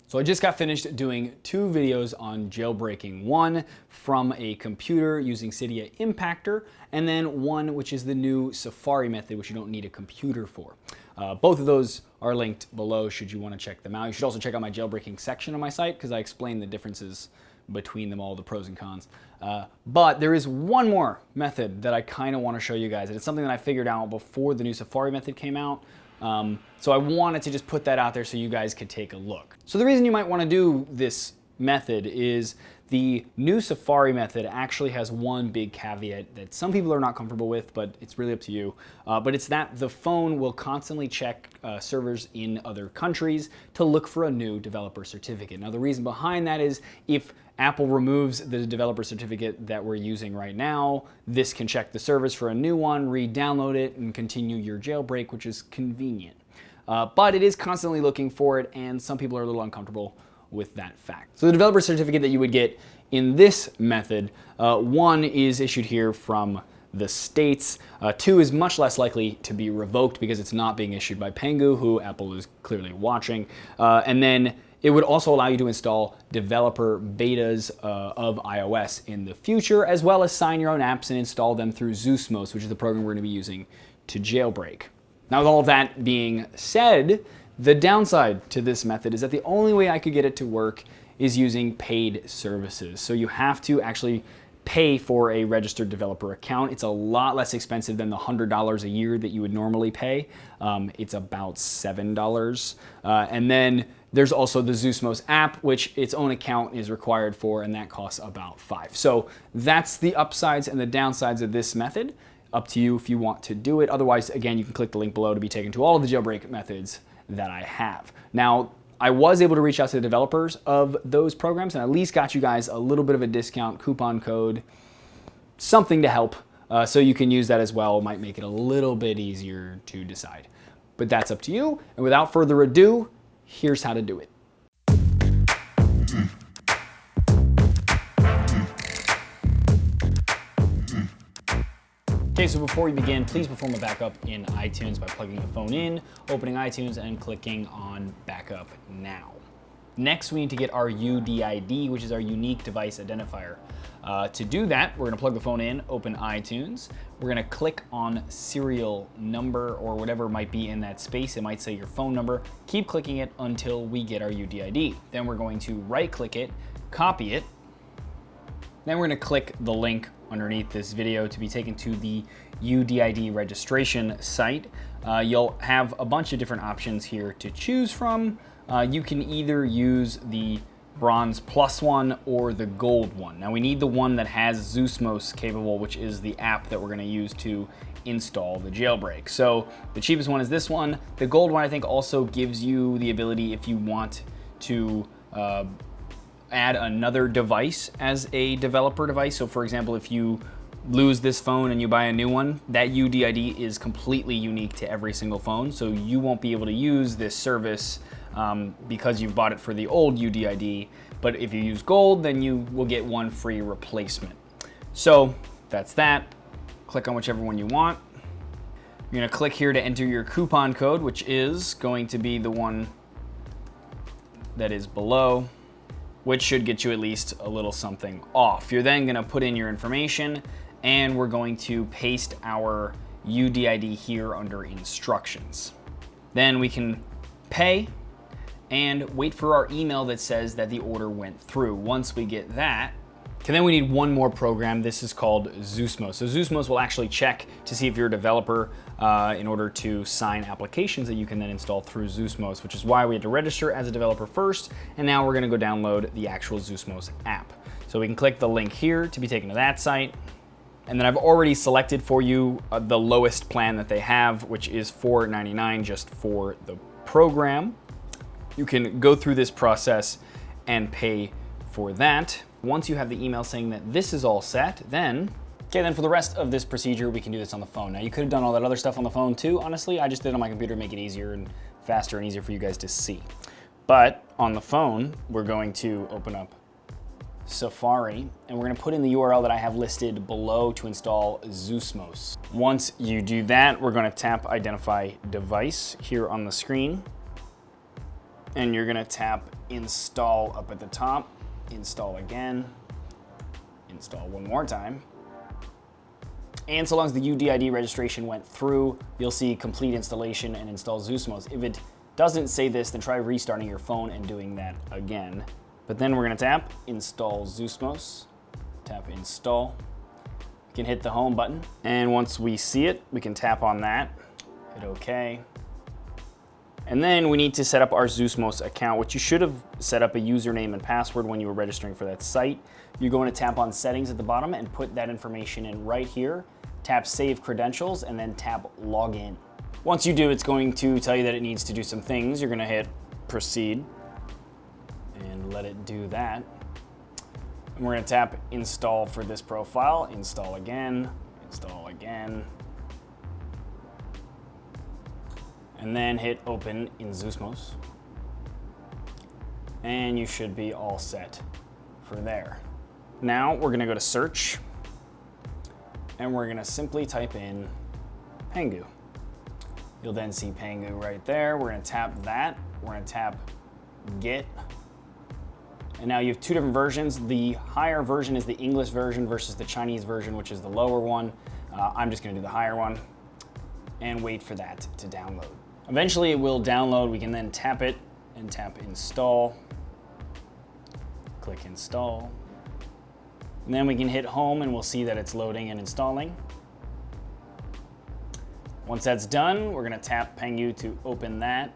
So I just got finished doing 2 videos on jailbreaking. One from a computer using Cydia Impactor, and then one which is the new Safari method, which you don't need a computer for. Both of those are linked below should you want to check them out. You should also check out my jailbreaking section on my site because I explain the differences between them all, the pros and cons. But there is one more method that I kind of want to show you guys. And it's something that I figured out before the new Safari method came out. So I wanted to just put that out there so you guys could take a look. So the reason you might want to do this method is the new Safari method actually has one big caveat that some people are not comfortable with, but it's really up to you. But it's that the phone will constantly check servers in other countries to look for a new developer certificate. Now the reason behind that is if Apple removes the developer certificate that we're using right now, this can check the servers for a new one, re-download it, and continue your jailbreak, which is convenient. But it is constantly looking for it, and some people are a little uncomfortable with that fact. So the developer certificate that you would get in this method, 1 is issued here from the States. 2 is much less likely to be revoked because it's not being issued by Pangu, who Apple is clearly watching. And then it would also allow you to install developer betas of iOS in the future, as well as sign your own apps and install them through Zeusmos, which is the program we're going to be using to jailbreak. Now, with all of that being said, the downside to this method is that the only way I could get it to work is using paid services. So you have to actually pay for a registered developer account. It's a lot less expensive than the $100 a year that you would normally pay. It's about $7. And then there's also the Zeusmos app, which its own account is required for, and that costs about $5. So that's the upsides and the downsides of this method. Up to you if you want to do it. Otherwise, again, you can click the link below to be taken to all of the jailbreak methods that I have. Now, I was able to reach out to the developers of those programs and at least got you guys a little bit of a discount, coupon code, something to help. So you can use that as well. It might make it a little bit easier to decide. But that's up to you. And without further ado, here's how to do it. Okay, so before we begin, please perform a backup in iTunes by plugging the phone in, opening iTunes, and clicking on Backup Now. Next, we need to get our UDID, which is our Unique Device Identifier. To do that, we're gonna plug the phone in, open iTunes. We're gonna click on serial number or whatever might be in that space. It might say your phone number. Keep clicking it until we get our UDID. Then we're going to right-click it, copy it. Then we're gonna click the link underneath this video to be taken to the UDID registration site. You'll have a bunch of different options here to choose from. You can either use the Bronze Plus one or the Gold one. Now we need the one that has Zeusmos capable, which is the app that we're gonna use to install the jailbreak. So the cheapest one is this one. The Gold one I think also gives you the ability if you want to add another device as a developer device. So for example, if you lose this phone and you buy a new one, that UDID is completely unique to every single phone. So you won't be able to use this service because you've bought it for the old UDID. But if you use Gold, then you will get one free replacement. So that's that. Click on whichever one you want. You're gonna click here to enter your coupon code, which is going to be the one that is below, which should get you at least a little something off. You're then gonna put in your information and we're going to paste our UDID here under instructions. Then we can pay and wait for our email that says that the order went through. Once we get that, and then we need one more program. This is called Zeusmos. So Zeusmos will actually check to see if you're a developer in order to sign applications that you can then install through Zeusmos, which is why we had to register as a developer first. And now we're gonna go download the actual Zeusmos app. So we can click the link here to be taken to that site. And then I've already selected for you the lowest plan that they have, which is $4.99 just for the program. You can go through this process and pay for that. Once you have the email saying that this is all set, then for the rest of this procedure, we can do this on the phone. Now, you could have done all that other stuff on the phone too, honestly. I just did it on my computer to make it easier and faster and easier for you guys to see. But on the phone, we're going to open up Safari, and we're gonna put in the URL that I have listed below to install Zeusmos. Once you do that, we're gonna tap Identify Device here on the screen. and you're gonna tap install up at the top, install again, install one more time. And so long as the UDID registration went through, you'll see complete installation and install Zeusmos. If it doesn't say this, then try restarting your phone and doing that again. But then we're gonna tap install Zeusmos, tap install. We can hit the home button. And once we see it, we can tap on that, hit okay. And then we need to set up our Zeusmos account, which you should have set up a username and password when you were registering for that site. You're going to tap on settings at the bottom and put that information in right here. Tap save credentials and then tap login. Once you do, it's going to tell you that it needs to do some things. You're gonna hit proceed and let it do that. And we're gonna tap install for this profile, install again, and then hit open in Zeusmos. And you should be all set for there. Now we're gonna go to search and we're gonna simply type in Pangu. You'll then see Pangu right there. We're gonna tap that. We're gonna tap get. And now you have two different versions. The higher version is the English version versus the Chinese version, which is the lower one. I'm just gonna do the higher one and wait for that to download. Eventually it will download. We can then tap it and tap install. Click install. And then we can hit home and we'll see that it's loading and installing. Once that's done, we're gonna tap Pangu to open that.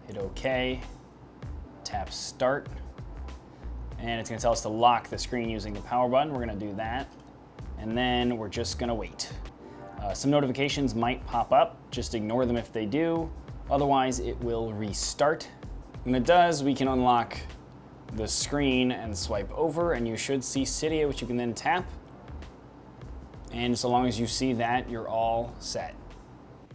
Hit OK, tap start. And it's gonna tell us to lock the screen using the power button. We're gonna do that. And then we're just gonna wait. Some notifications might pop up. Just ignore them if they do. Otherwise, it will restart. When it does, we can unlock the screen and swipe over, and you should see Cydia, which you can then tap. And so long as you see that, you're all set.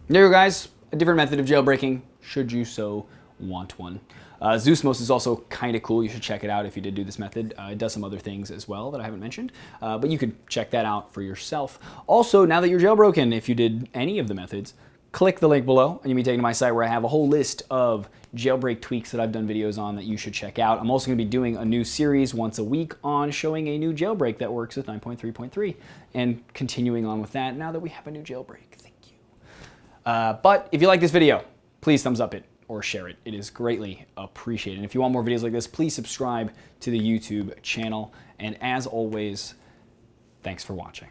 There you go, guys. A different method of jailbreaking, should you so want one. Zeusmos is also kind of cool. You should check it out if you did do this method. It does some other things as well that I haven't mentioned, but you could check that out for yourself. Also, now that you're jailbroken, if you did any of the methods, click the link below and you'll be taken to my site where I have a whole list of jailbreak tweaks that I've done videos on that you should check out. I'm also going to be doing a new series once a week on showing a new jailbreak that works with 9.3.3 and continuing on with that now that we have a new jailbreak. Thank you. But if you like this video, please thumbs up it or share it. It is greatly appreciated. And if you want more videos like this, please subscribe to the YouTube channel. And as always, thanks for watching.